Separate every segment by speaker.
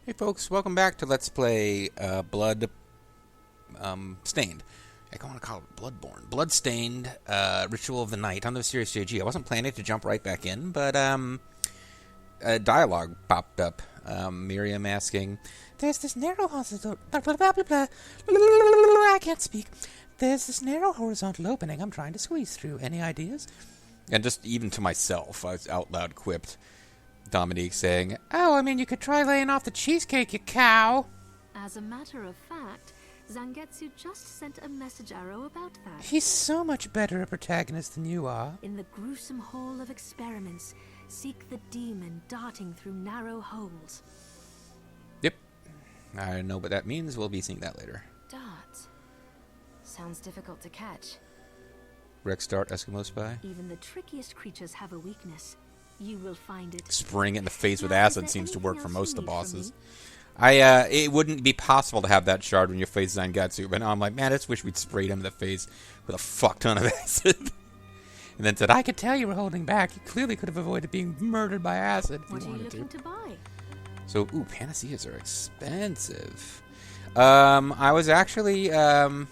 Speaker 1: Hey folks, welcome back to Let's Play Bloodstained. I want to call it Bloodborne. Bloodstained, Ritual of the Night on the Serious JG. I wasn't planning to jump right back in, but a dialogue popped up. Miriam asking, "There's this narrow horizontal... blah, blah, blah, blah, blah. I can't speak. There's this narrow horizontal opening I'm trying to squeeze through. Any ideas?" And just even to myself, I was out loud quipped. Dominique saying, "Oh, I mean, you could try laying off the cheesecake, you cow."
Speaker 2: As a matter of fact, Zangetsu just sent a message arrow about that.
Speaker 1: He's so much better a protagonist than you are.
Speaker 2: In the gruesome hall of experiments, seek the demon darting through narrow holes.
Speaker 1: Yep. I know what that means. We'll be seeing that later.
Speaker 2: Darts. Sounds difficult to catch.
Speaker 1: Rex Dart, Eskimo Spy.
Speaker 2: Even the trickiest creatures have a weakness. You will find it.
Speaker 1: Spraying it in the face with acid seems to work for most of the bosses. It wouldn't be possible to have that shard when you face Zangetsu, but now I'm like, man, I just wish we'd sprayed him in the face with a fuck ton of acid. And then said, "I could tell you were holding back. You clearly could have avoided being murdered by acid if
Speaker 2: What
Speaker 1: you
Speaker 2: are you
Speaker 1: wanted
Speaker 2: looking to buy?
Speaker 1: So, panaceas are expensive. I was actually,
Speaker 2: Is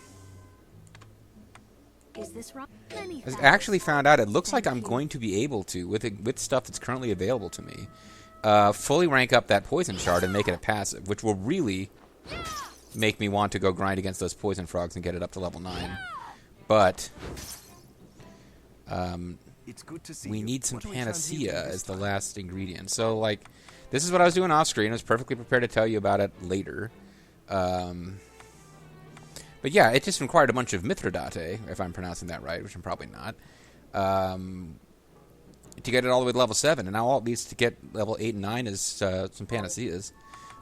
Speaker 2: this right?
Speaker 1: I actually found out it looks like I'm going to be able to, with stuff that's currently available to me, fully rank up that poison shard and make it a passive, which will really make me want to go grind against those poison frogs and get it up to level 9. But
Speaker 3: it's good to see
Speaker 1: we
Speaker 3: you.
Speaker 1: Need some
Speaker 3: What are we trying to
Speaker 1: panacea
Speaker 3: do
Speaker 1: as
Speaker 3: this
Speaker 1: the
Speaker 3: time?
Speaker 1: last ingredient. So, like, this is what I was doing off screen. I was perfectly prepared to tell you about it later. But yeah, it just required a bunch of Mithridate, if I'm pronouncing that right, which I'm probably not, to get it all the way to level 7. And now all it needs to get level 8 and 9 is some Panaceas.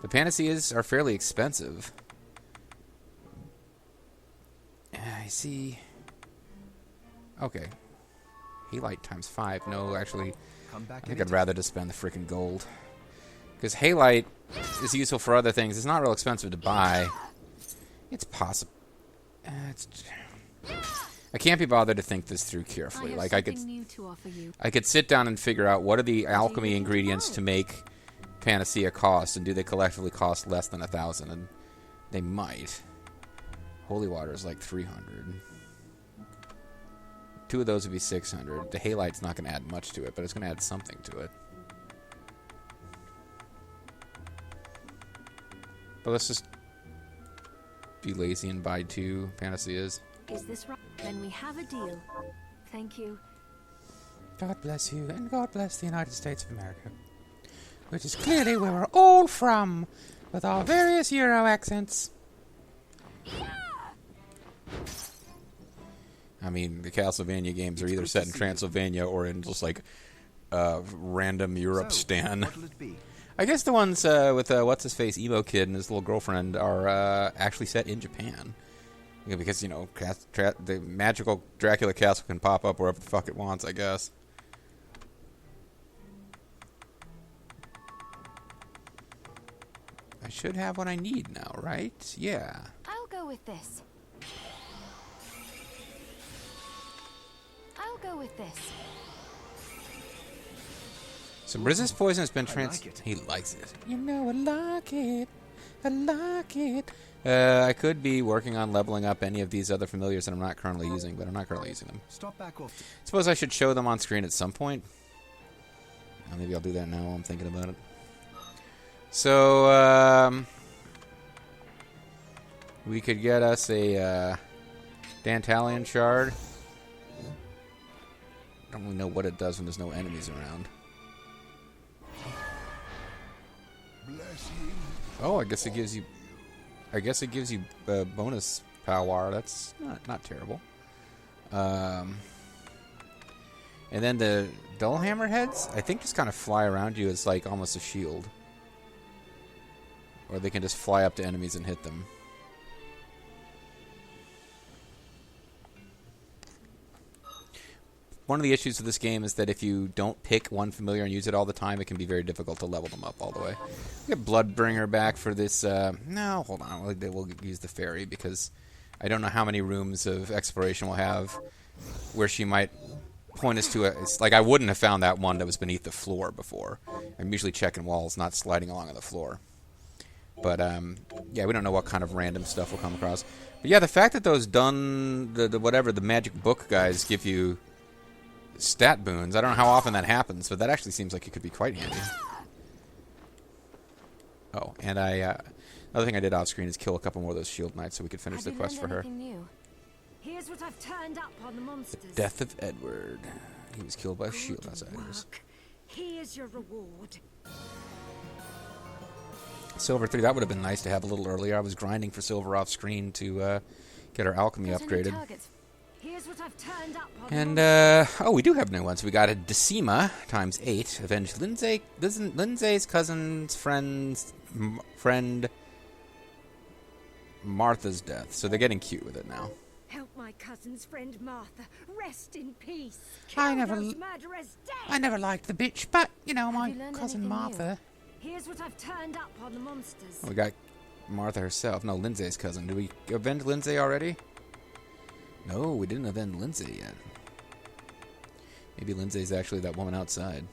Speaker 1: The Panaceas are fairly expensive. I see. Okay. Halite times 5. No, actually, I think I'd rather just spend the freaking gold. Because Halite is useful for other things. It's not real expensive to buy. It's possible. I can't be bothered to think this through carefully. Like I could sit down and figure out what are the alchemy ingredients to make Panacea cost, and do they collectively cost less than 1,000? And they might. Holy water is like 300. 2 of those would be 600. The Halite's not going to add much to it, but it's going to add something to it. But let's just be lazy and buy 2 Panaceas.
Speaker 2: Is this right? Then we have a deal. Thank you.
Speaker 1: God bless you, and God bless the United States of America. Which is clearly where we're all from, with our various Euro accents. I mean, the Castlevania games are either set in Transylvania or in just like random Europe stan. I guess the ones with what's-his-face emo kid and his little girlfriend are actually set in Japan. Yeah, because, you know, the magical Dracula castle can pop up wherever the fuck it wants, I guess. I should have what I need now, right? Yeah.
Speaker 4: I'll go with this. I'll go with this.
Speaker 1: So resist poison has been He likes it. You know I like it. I like it. I could be working on leveling up any of these other familiars that I'm not currently using, but I'm not currently using them.
Speaker 3: Stop back off.
Speaker 1: Suppose I should show them on screen at some point. Maybe I'll do that now while I'm thinking about it. So, we could get us a Dantalion Shard. I don't really know what it does when there's no enemies around. Oh, I guess it gives you. Bonus power. That's not terrible. And then the dull hammer heads, I think, just kind of fly around you as like almost a shield, or they can just fly up to enemies and hit them. One of the issues with this game is that if you don't pick one familiar and use it all the time, it can be very difficult to level them up all the way. We get Bloodbringer back for this. No, hold on. We'll use the fairy because I don't know how many rooms of exploration we'll have where she might point us to it's like I wouldn't have found that one that was beneath the floor before. I'm usually checking walls, not sliding along on the floor. But, yeah, we don't know what kind of random stuff we'll come across. But, yeah, the fact that those the magic book guys give you stat boons, I don't know how often that happens, but that actually seems like it could be quite handy. Oh, and another thing I did off screen is kill a couple more of those shield knights so we could finish the quest for her.
Speaker 4: New?
Speaker 2: Here's what I've turned up on the monsters.
Speaker 1: The death of Edward. He was killed by shield outsiders.
Speaker 2: Here's your reward.
Speaker 1: Silver 3, that would have been nice to have a little earlier. I was grinding for silver off screen to get our alchemy upgraded.
Speaker 2: Here's what I've turned up on
Speaker 1: And, oh, we do have new ones. We got a Decima times 8. Avenge Lindsay's cousin's friend Martha's death. So they're getting cute with it now.
Speaker 2: Help my cousin's friend Martha. Rest in peace.
Speaker 1: I
Speaker 2: Kill those murderers dead.
Speaker 1: never liked the bitch, but, you know, my
Speaker 4: you learned
Speaker 1: cousin
Speaker 4: anything
Speaker 1: Martha.
Speaker 2: Here's what I've turned up on the monsters.
Speaker 1: We got Martha herself. No, Lindsay's cousin. Did we avenge Lindsay already? No, we didn't avenge Lindsay yet. Maybe Lindsay's actually that woman outside.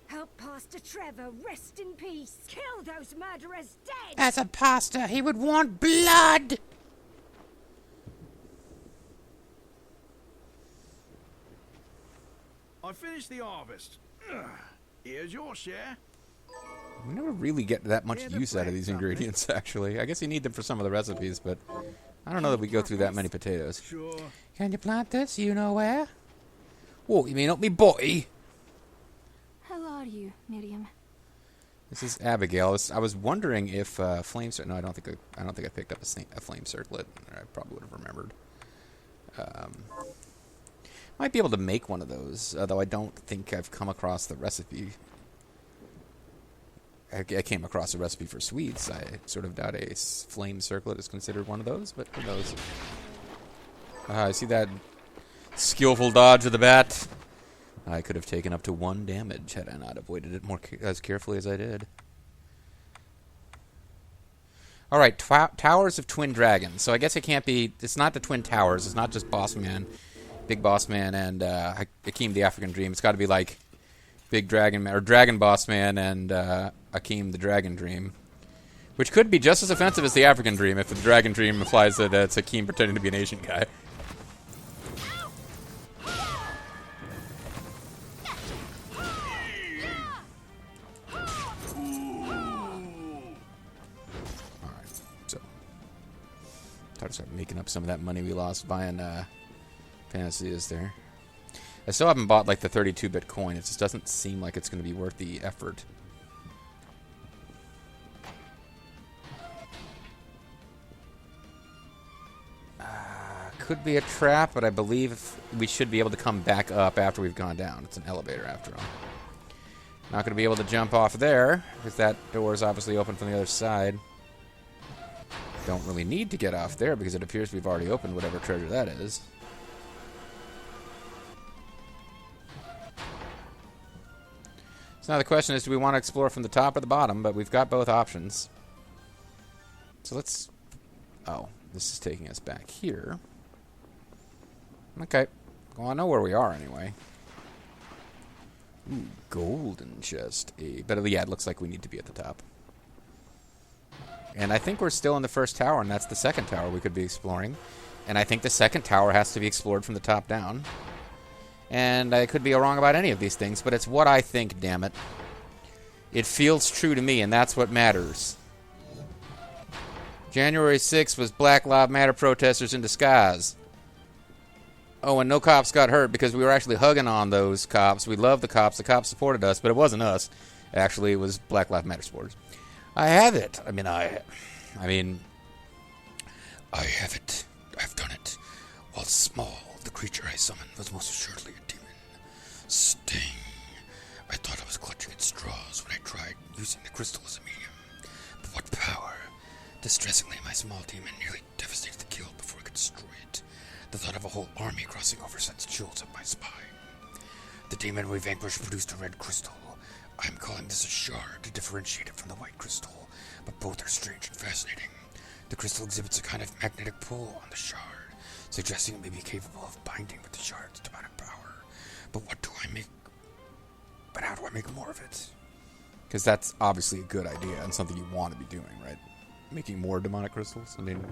Speaker 2: Help Pastor Trevor. Rest in peace. Kill those murderers dead.
Speaker 1: As a pastor, he would want blood!
Speaker 3: I finished the harvest. Here's your share.
Speaker 1: We never really get that much
Speaker 3: Yeah, the
Speaker 1: use out of
Speaker 3: bread's
Speaker 1: these
Speaker 3: lovely.
Speaker 1: ingredients, actually. I guess you need them for some of the recipes, but I don't know that we go through that many potatoes.
Speaker 3: Sure.
Speaker 1: Can you plant this? You know where? What, you mean up me body?
Speaker 4: How are you, Miriam?
Speaker 1: This is Abigail. I was wondering if flame circlet. No, I don't think I picked up a flame circlet. I probably would have remembered. Might be able to make one of those, though I don't think I've come across the recipe. I came across a recipe for sweets. I sort of doubt a flame circlet is considered one of those, but who knows? I see that skillful dodge of the bat. I could have taken up to 1 damage had I not avoided it as carefully as I did. All right, Towers of Twin Dragons. So I guess it can't be. It's not the Twin Towers. It's not just Boss Man, Big Boss Man, and Hakeem the African Dream. It's got to be like Big Dragon Man or Dragon Boss Man and Hakeem the Dragon Dream, which could be just as offensive as the African Dream if the Dragon Dream implies that it's Hakeem pretending to be an Asian guy. Try to start making up some of that money we lost buying Fantasias there. I still haven't bought like the 32-bit coin. It just doesn't seem like it's going to be worth the effort. Could be a trap, but I believe we should be able to come back up after we've gone down. It's an elevator after all. Not going to be able to jump off there because that door is obviously open from the other side. Don't really need to get off there because it appears we've already opened whatever treasure that is. So now the question is, do we want to explore from the top or the bottom? But we've got both options. So let's... Oh, this is taking us back here. Okay. Well, I know where we are anyway. Ooh, golden chest. But yeah, it looks like we need to be at the top. And I think we're still in the first tower, and that's the second tower we could be exploring. And I think the second tower has to be explored from the top down. And I could be wrong about any of these things, but it's what I think, damn it. It feels true to me, and that's what matters. January 6th was Black Lives Matter protesters in disguise. Oh, and no cops got hurt because we were actually hugging on those cops. We loved the cops. The cops supported us, but it wasn't us. Actually, it was Black Lives Matter supporters. I have it. I have it. I've done it. While small, the creature I summoned was most assuredly a demon. Sting. I thought I was clutching at straws when I tried using the crystal as a medium. But what power! Distressingly, my small demon nearly devastated the guild before I could destroy it. The thought of a whole army crossing over sends chills up my spine. The demon we vanquished produced a red crystal. I'm calling this a shard to differentiate it from the white crystal, but both are strange and fascinating. The crystal exhibits a kind of magnetic pull on the shard, suggesting it may be capable of binding with the shard's demonic power. But what do I make But how do I make more of it? Because that's obviously a good idea and something you want to be doing, right? Making more demonic crystals? I mean,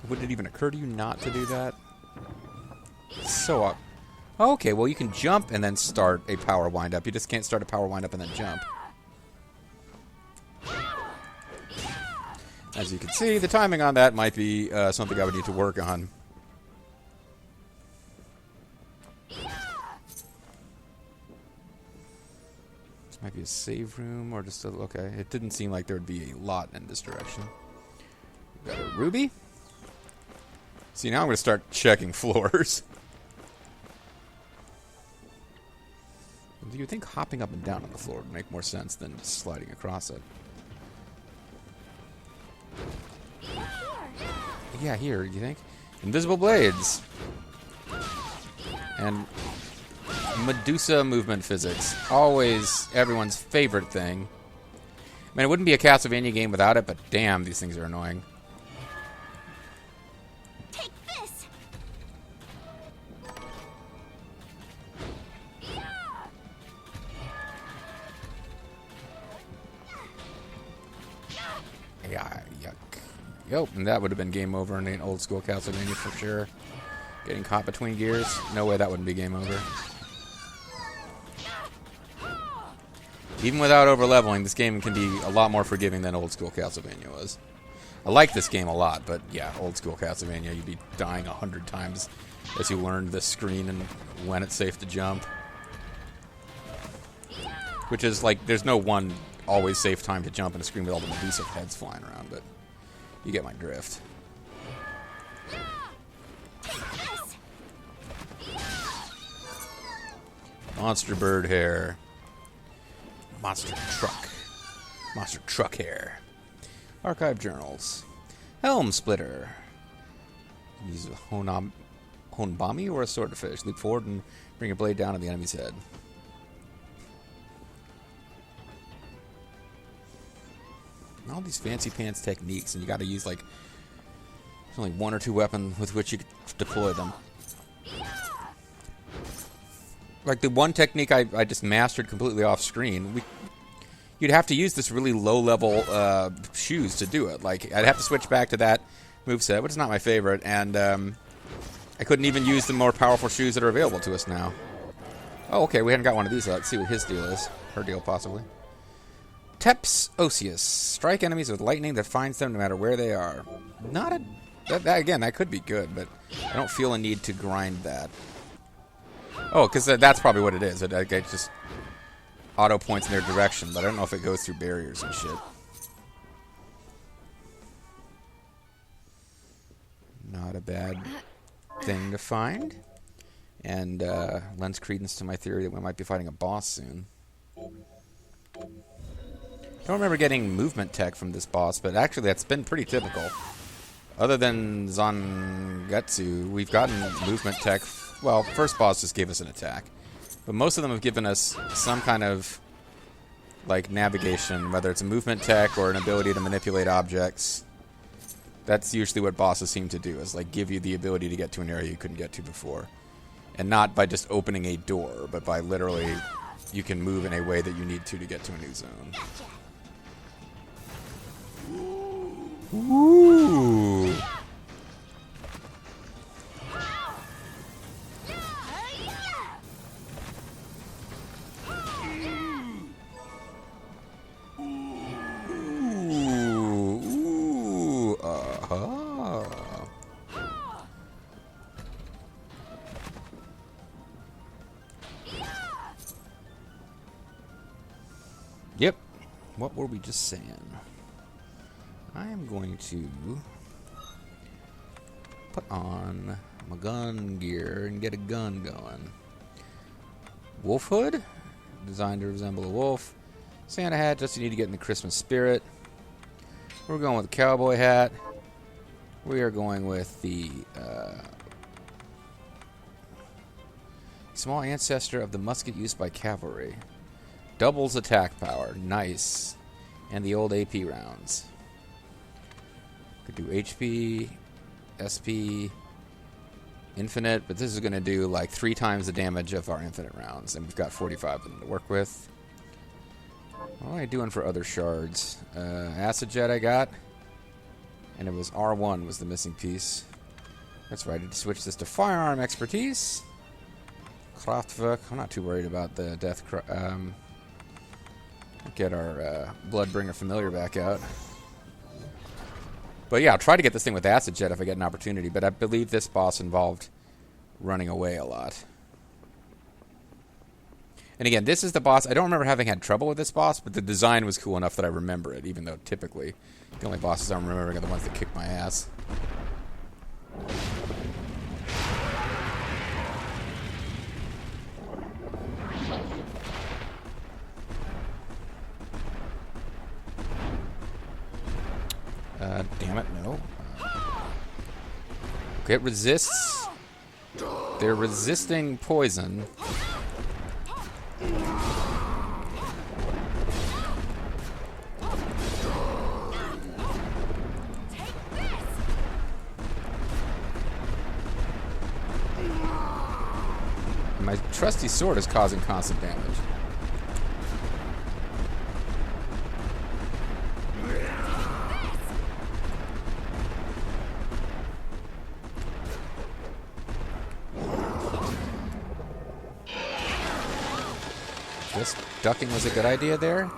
Speaker 1: would it even occur to you not to do that? So up. Okay, well you can jump and then start a power wind-up. You just can't start a power wind-up and then jump. As you can see, the timing on that might be something I would need to work on. This might be a save room or just a... Okay, it didn't seem like there would be a lot in this direction. We've got a ruby. See, now I'm going to start checking floors. Do you think hopping up and down on the floor would make more sense than just sliding across it? Yeah, here, you think? Invisible blades. And Medusa movement physics. Always everyone's favorite thing. I mean, it wouldn't be a Castlevania game without it, but damn, these things are annoying.
Speaker 4: Take this.
Speaker 1: Yeah, yuck. Yep, and that would have been game over in an old school Castlevania for sure. Getting caught between gears? No way that wouldn't be game over. Even without over-leveling, this game can be a lot more forgiving than old school Castlevania was. I like this game a lot, but yeah, old school Castlevania, you'd be dying 100 times as you learned the screen and when it's safe to jump. Which is like, there's no one always safe time to jump in a screen with all the Medusa heads flying around, but you get my drift. Monster bird hair. Monster truck. Monster truck hair. Archive journals. Helm splitter. Use a honbami or a swordfish. Leap forward and bring a blade down on the enemy's head. All these fancy pants techniques, and you got to use like there's only one or two weapons with which you could deploy them. Like the one technique I just mastered completely off screen, you'd have to use this really low level shoes to do it. Like I'd have to switch back to that moveset, which is not my favorite, and I couldn't even use the more powerful shoes that are available to us now. Oh, okay, we hadn't got one of these. Let's see what his deal is. Her deal, possibly. Teps Osius. Strike enemies with lightning that finds them no matter where they are. Not a... That, again, that could be good, but I don't feel a need to grind that. Oh, because that's probably what it is. It just auto points in their direction, but I don't know if it goes through barriers and shit. Not a bad thing to find. And lends credence to my theory that we might be fighting a boss soon. I don't remember getting movement tech from this boss, but actually that's been pretty typical. Other than Zangetsu, we've gotten movement tech. Well, first boss just gave us an attack. But most of them have given us some kind of like navigation, whether it's a movement tech or an ability to manipulate objects. That's usually what bosses seem to do, is like give you the ability to get to an area you couldn't get to before. And not by just opening a door, but by literally you can move in a way that you need to get to a new zone. Ooh. Ooh. Uh-huh. Yep. What were we just saying? I am going to put on my gun gear and get a gun going. Wolf hood, designed to resemble a wolf. Santa hat, just you need to get in the Christmas spirit. We're going with the cowboy hat. We are going with the small ancestor of the musket used by cavalry. Doubles attack power, nice. And the old AP rounds. Could do HP, SP, Infinite, but this is going to do like 3 times the damage of our infinite rounds, and we've got 45 of them to work with. What am I doing for other shards? Acid Jet I got, and it was R1 was the missing piece. That's right, I need to switch this to Firearm Expertise. Kraftwerk, I'm not too worried about the death. Get our Bloodbringer Familiar back out. But yeah, I'll try to get this thing with Acid Jet if I get an opportunity, but I believe this boss involved running away a lot. And again, this is the boss. I don't remember having had trouble with this boss, but the design was cool enough that I remember it, even though typically the only bosses I'm remembering are the ones that kick my ass. Damn it, no. Okay, it resists. They're resisting poison. My trusty sword is causing constant damage. Guess ducking was a good idea there.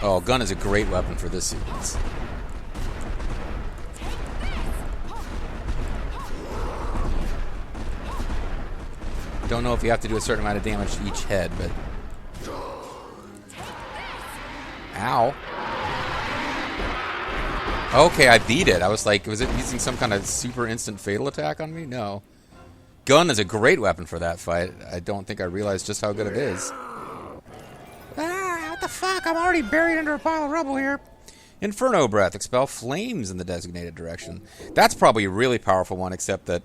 Speaker 1: Oh, gun is a great weapon for this sequence. Don't know if you have to do a certain amount of damage to each head, but... Ow. Okay, I beat it. I was like, was it using some kind of super instant fatal attack on me? No. Gun is a great weapon for that fight. I don't think I realized just how good it is. Ah, what the fuck? I'm already buried under a pile of rubble here. Inferno Breath. Expel flames in the designated direction. That's probably a really powerful one, except that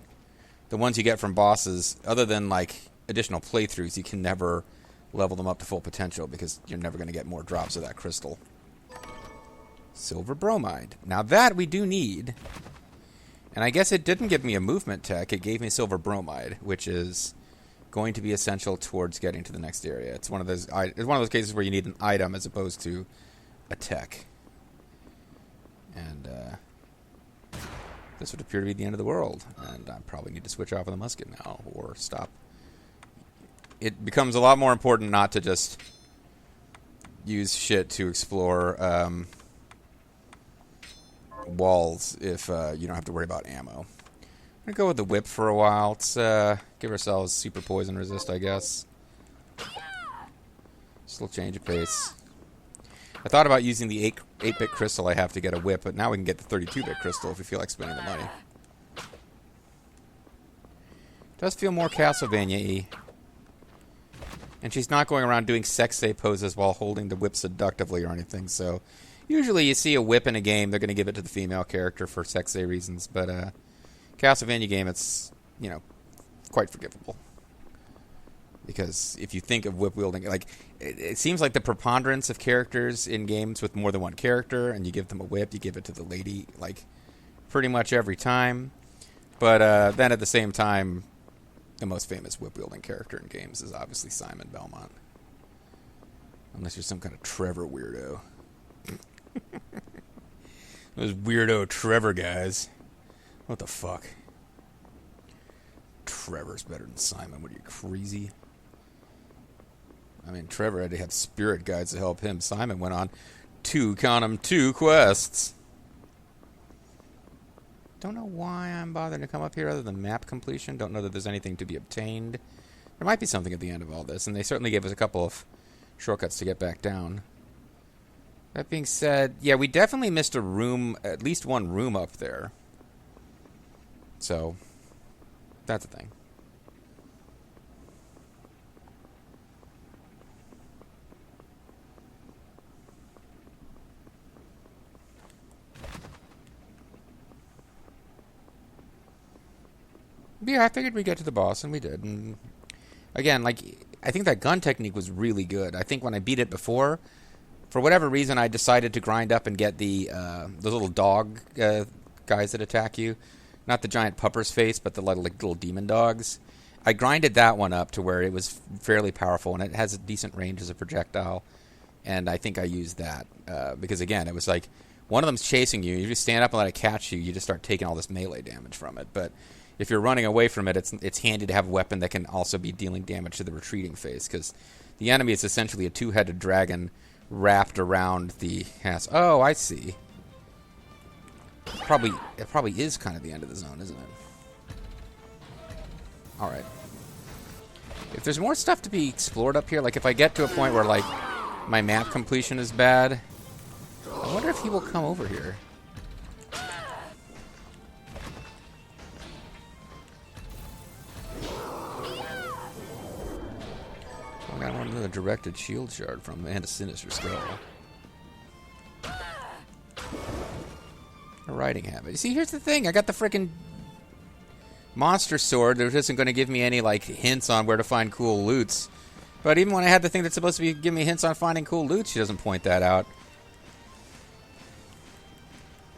Speaker 1: the ones you get from bosses, other than like additional playthroughs, you can never level them up to full potential because you're never going to get more drops of that crystal. Silver Bromide. Now that we do need. And I guess it didn't give me a movement tech. It gave me Silver Bromide, which is going to be essential towards getting to the next area. It's one of those cases where you need an item as opposed to a tech. And this would appear to be the end of the world. And I probably need to switch off of the musket now or stop. It becomes a lot more important not to just use shit to explore walls if you don't have to worry about ammo. I'm going to go with the whip for a while. Let's give ourselves super poison resist, I guess. Just a little change of pace. I thought about using the 8-bit crystal I have to get a whip, but now we can get the 32-bit crystal if we feel like spending the money. Does feel more Castlevania-y. And she's not going around doing sexy poses while holding the whip seductively or anything, so... Usually you see a whip in a game, they're going to give it to the female character for sexy reasons, but Castlevania game, it's, you know, quite forgivable. Because if you think of whip wielding, like, it seems like the preponderance of characters in games with more than one character, and you give them a whip, you give it to the lady, like, pretty much every time. But then at the same time, the most famous whip wielding character in games is obviously Simon Belmont. Unless you're some kind of Trevor weirdo. Those weirdo Trevor guys. What the fuck? Trevor's better than Simon. What are you, crazy? I mean, Trevor had to have spirit guides to help him. Simon went on two quests. Don't know why I'm bothering to come up here other than map completion. Don't know that there's anything to be obtained. There might be something at the end of all this, and they certainly gave us a couple of shortcuts to get back down. That being said, yeah, we definitely missed a room, at least one room up there. So, that's a thing. Yeah, I figured we'd get to the boss, and we did. And again, like, I think that gun technique was really good. I think when I beat it before, for whatever reason, I decided to grind up and get the little dog guys that attack you. Not the giant pupper's face, but the little demon dogs. I grinded that one up to where it was fairly powerful, and it has a decent range as a projectile. And I think I used that because, again, it was like one of them's chasing you. You just stand up and let it catch you. You just start taking all this melee damage from it. But if you're running away from it, it's handy to have a weapon that can also be dealing damage to the retreating face, because the enemy is essentially a two-headed dragon wrapped around the ass. Oh, I see. It probably is kind of the end of the zone, isn't it? Alright. If there's more stuff to be explored up here, like if I get to a point where, like, my map completion is bad, I wonder if he will come over here. I got another directed shield shard from and a sinister skull. A riding habit. You see, here's the thing. I got the frickin' monster sword that isn't going to give me any, like, hints on where to find cool loots. But even when I had the thing that's supposed to be giving me hints on finding cool loot, she doesn't point that out.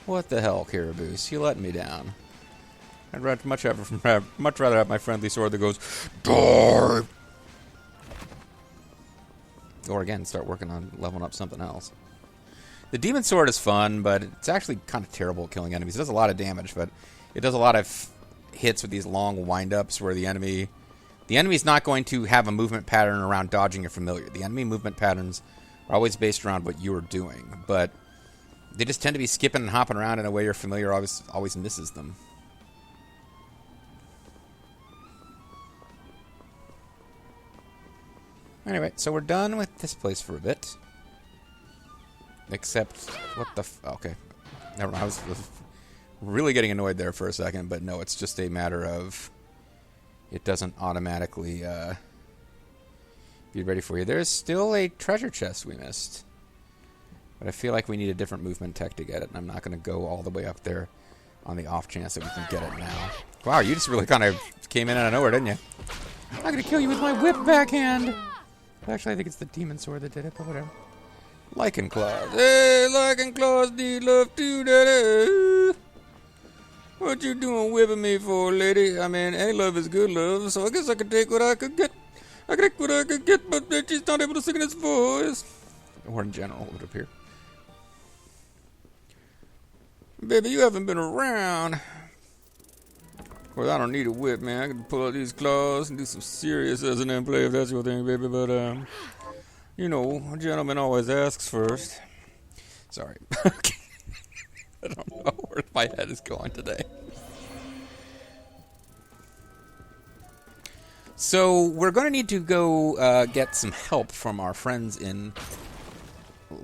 Speaker 1: What the hell, Caraboose? You letting me down. I'd much rather have my friendly sword that goes, die! Or, again, start working on leveling up something else. The demon sword is fun, but it's actually kind of terrible at killing enemies. It does a lot of damage, but it does a lot of hits with these long wind-ups where the enemy's not going to have a movement pattern around dodging your familiar. The enemy movement patterns are always based around what you're doing, but they just tend to be skipping and hopping around in a way your familiar always misses them. Anyway, so we're done with this place for a bit. Except, what the okay. Never mind, I was really getting annoyed there for a second, but no, it's just a matter of it doesn't automatically be ready for you. There's still a treasure chest we missed. But I feel like we need a different movement tech to get it, and I'm not going to go all the way up there on the off chance that we can get it now. Wow, you just really kind of came in out of nowhere, didn't you? I'm going to kill you with my whip backhand! Actually, I think it's the demon sword that did it, but whatever. Lichen Claws. Hey, Lichen Claws, do you love to daddy? What you doing whipping me for, lady? I mean, any love is good love, so I guess I could take what I could get. I could take what I could get, but she's not able to sing in his voice. Or in general, it would appear. Baby, you haven't been around. Well, I don't need a whip, man. I can pull out these claws and do some serious S&M play if that's your thing, baby. But, you know, a gentleman always asks first. Sorry. I don't know where my head is going today. So, we're going to need to go get some help from our friends in...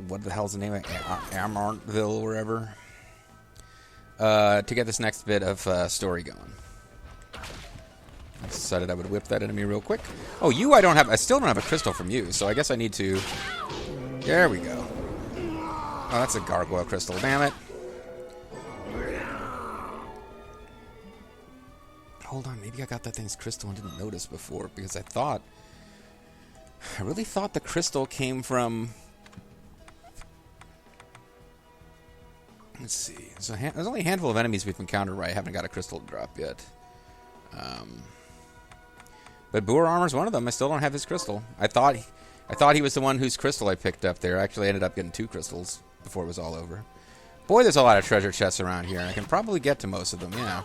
Speaker 1: What the hell's the name of it? Amarntville, wherever. To get this next bit of story going. I decided I would whip that enemy real quick. Oh, I still don't have a crystal from you, so I guess I need to... There we go. Oh, that's a gargoyle crystal, damn it. Hold on, maybe I got that thing's crystal and didn't notice before, because I really thought the crystal came from... Let's see. So there's only a handful of enemies we've encountered where I haven't got a crystal to drop yet. But Boer Armor's one of them. I still don't have his crystal. I thought he was the one whose crystal I picked up there. I actually ended up getting 2 crystals before it was all over. Boy, there's a lot of treasure chests around here, and I can probably get to most of them, yeah.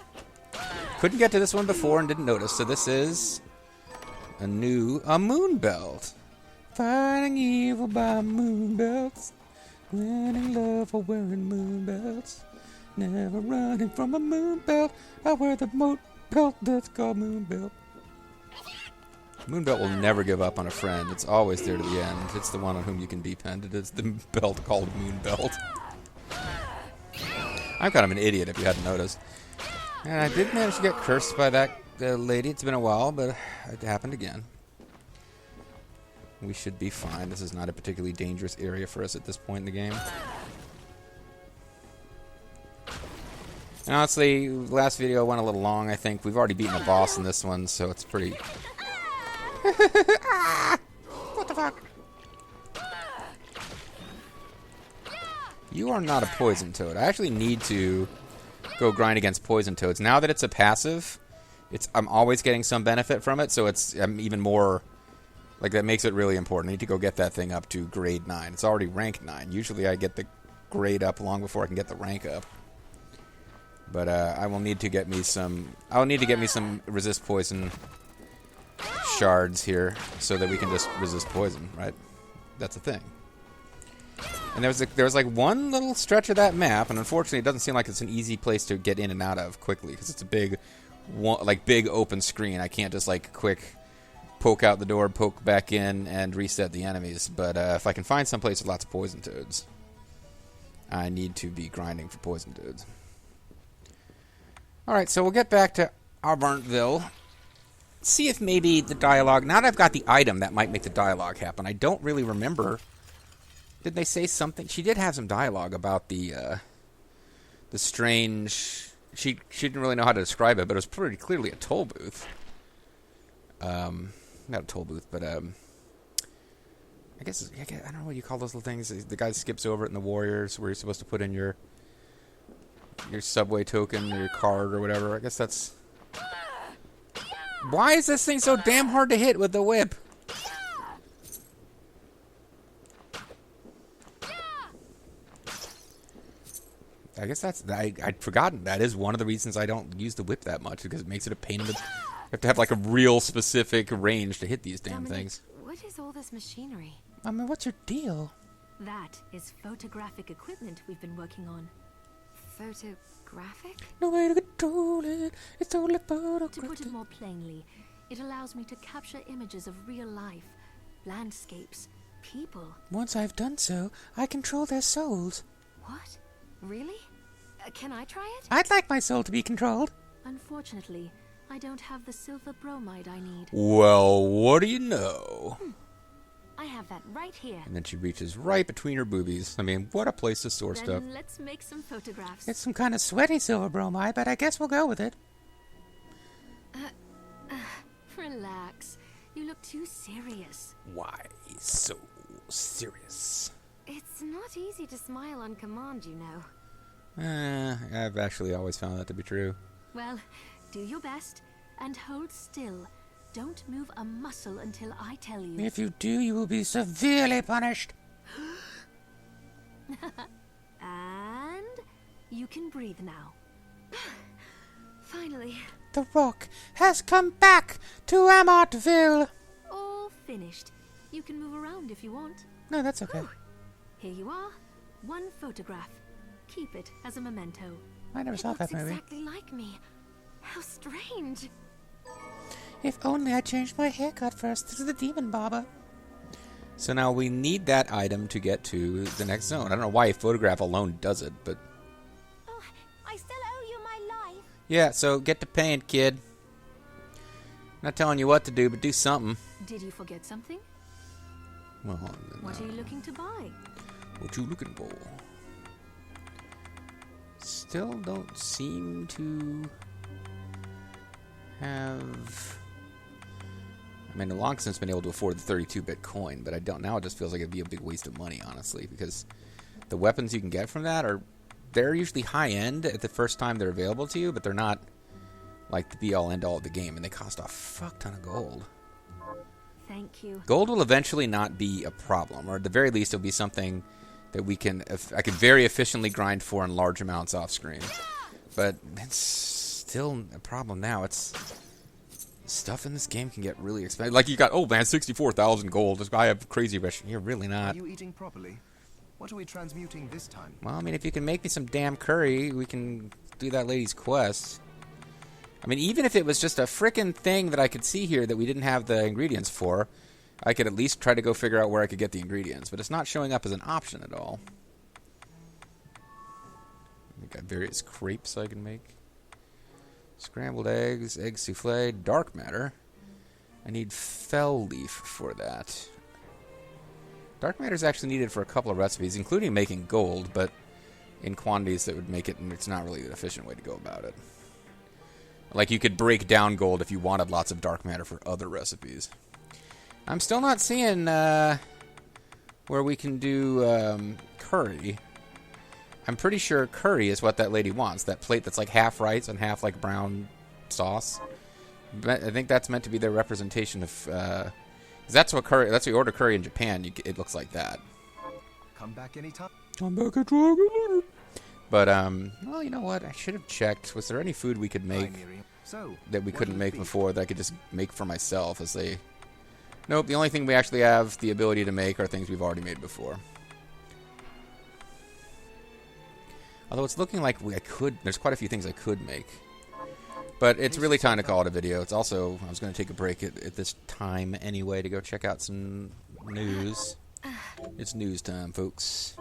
Speaker 1: Couldn't get to this one before and didn't notice, so this is a moon belt. Fighting evil by moon belts. Winning love for wearing moon belts. Never running from a moon belt. I wear the belt that's called moon belt. Moon belt will never give up on a friend. It's always there to the end. It's the one on whom you can depend. It is the belt called moon belt. I'm kind of an idiot if you hadn't noticed. And I did manage to get cursed by that lady. It's been a while, but it happened again. We should be fine. This is not a particularly dangerous area for us at this point in the game. And honestly, last video went a little long, I think. We've already beaten a boss in this one, so it's pretty... What the fuck? You are not a poison toad. I actually need to go grind against poison toads. Now that it's a passive, I'm always getting some benefit from it, so I'm even more... Like, that makes it really important. I need to go get that thing up to grade 9. It's already rank 9. Usually I get the grade up long before I can get the rank up. But I will need to get me some... I'll need to get me some resist poison shards here so that we can just resist poison, right? That's a thing. And there was like one little stretch of that map, and unfortunately it doesn't seem like it's an easy place to get in and out of quickly because it's a big open screen. I can't just like quick poke out the door, poke back in, and reset the enemies. But if I can find some place with lots of poison toads, I need to be grinding for poison toads. Alright, so we'll get back to Arbarntville. See if maybe the dialogue... Now that I've got the item, that might make the dialogue happen. I don't really remember. Did they say something? She did have some dialogue about the strange... She didn't really know how to describe it, but it was pretty clearly a toll booth. Not a toll booth, but I don't know what you call those little things. The guy skips over it in the Warriors, where you're supposed to put in your subway token or your card or whatever. I guess that's... Why is this thing so damn hard to hit with the whip? I guess that's... I'd forgotten. That is one of the reasons I don't use the whip that much, because it makes it a pain in the... You have to have like a real specific range to hit these damn things.
Speaker 2: What is all this machinery?
Speaker 1: I mean, what's your deal?
Speaker 2: That is photographic equipment we've been working on.
Speaker 4: Photographic?
Speaker 1: No way to control it. It's only photographic.
Speaker 2: To put it more plainly, it allows me to capture images of real life, landscapes, people.
Speaker 1: Once I've done so, I control their souls.
Speaker 2: What? Really? Can I try it?
Speaker 1: I'd like my soul to be controlled.
Speaker 2: Unfortunately, I don't have the silver bromide I need.
Speaker 1: Well, what do you know?
Speaker 2: I have that right here.
Speaker 1: And then she reaches right between her boobies. I mean, what a place to store
Speaker 2: Then
Speaker 1: stuff.
Speaker 2: let's make some photographs.
Speaker 1: It's some kind of sweaty silver bromide, but I guess we'll go with it.
Speaker 2: Relax. You look too serious.
Speaker 1: Why so serious?
Speaker 4: It's not easy to smile on command, you know.
Speaker 1: I've actually always found that to be true.
Speaker 2: Well, do your best and hold still. Don't move a muscle until I tell you.
Speaker 1: If you do, you will be severely punished.
Speaker 2: And you can breathe now.
Speaker 4: Finally.
Speaker 1: The Rock has come back to Amartville.
Speaker 2: All finished. You can move around if you want.
Speaker 1: No, that's okay.
Speaker 2: Here you are. One photograph. Keep it as a memento.
Speaker 1: I never saw that movie.
Speaker 4: Exactly like me. How strange.
Speaker 1: If only I changed my haircut first to the demon barber. So now we need that item to get to the next zone. I don't know why a photograph alone does it, but...
Speaker 4: Oh, I still owe you my life.
Speaker 1: Yeah, so get to paying, kid. Not telling you what to do, but do something.
Speaker 2: Did you forget something?
Speaker 1: Well,
Speaker 2: What are you looking to buy?
Speaker 1: What you looking for? Still don't seem to have... I mean, I've long since been able to afford the 32-bit coin, but I don't now. It just feels like it'd be a big waste of money, honestly, because the weapons you can get from that they're usually high-end at the first time they're available to you, but they're not like the be-all, end-all of the game, and they cost a fuck ton of gold.
Speaker 2: Thank you.
Speaker 1: Gold will eventually not be a problem, or at the very least, it'll be something that I can very efficiently grind for in large amounts off-screen. But it's still a problem now. It's... Stuff in this game can get really expensive. Like you got, oh man, 64,000 gold. This guy have crazy ration. You're really not.
Speaker 5: Are you eating properly? What are we transmuting this time?
Speaker 1: Well, I mean, if you can make me some damn curry, we can do that lady's quest. I mean, even if it was just a frickin' thing that I could see here that we didn't have the ingredients for, I could at least try to go figure out where I could get the ingredients. But it's not showing up as an option at all. We got various crepes I can make. Scrambled eggs, egg souffle, dark matter. I need fell leaf for that. Dark matter is actually needed for a couple of recipes, including making gold, but in quantities that would make it, and it's not really an efficient way to go about it. Like, you could break down gold if you wanted lots of dark matter for other recipes. I'm still not seeing where we can do curry. I'm pretty sure curry is what that lady wants. That plate that's like half rice and half like brown sauce. But I think that's meant to be their representation of. 'Cause that's what curry. That's what you order curry in Japan. It looks like that.
Speaker 5: Come back anytime.
Speaker 1: Come back at dragon. But well, you know what? I should have checked. Was there any food we could make
Speaker 5: So,
Speaker 1: that we
Speaker 5: what
Speaker 1: couldn't
Speaker 5: will it
Speaker 1: make
Speaker 5: be?
Speaker 1: before that I could just make for myself? As they. Nope. The only thing we actually have the ability to make are things we've already made before. Although it's looking like there's quite a few things I could make. But it's really time to call it a video. It's also, I was going to take a break at this time anyway to go check out some news. It's news time, folks.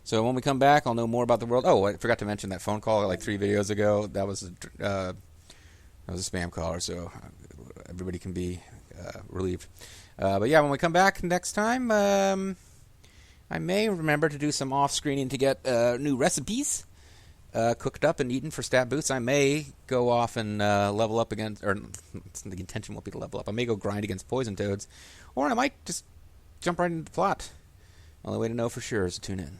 Speaker 1: So when we come back, I'll know more about the world. Oh, I forgot to mention that phone call like 3 videos ago. That was a spam caller, so everybody can be relieved. But yeah, when we come back next time, I may remember to do some off-screening to get new recipes cooked up and eaten for stat boosts. I may go off and level up against, or the intention won't be to level up. I may go grind against poison toads, or I might just jump right into the plot. Only way to know for sure is to tune in.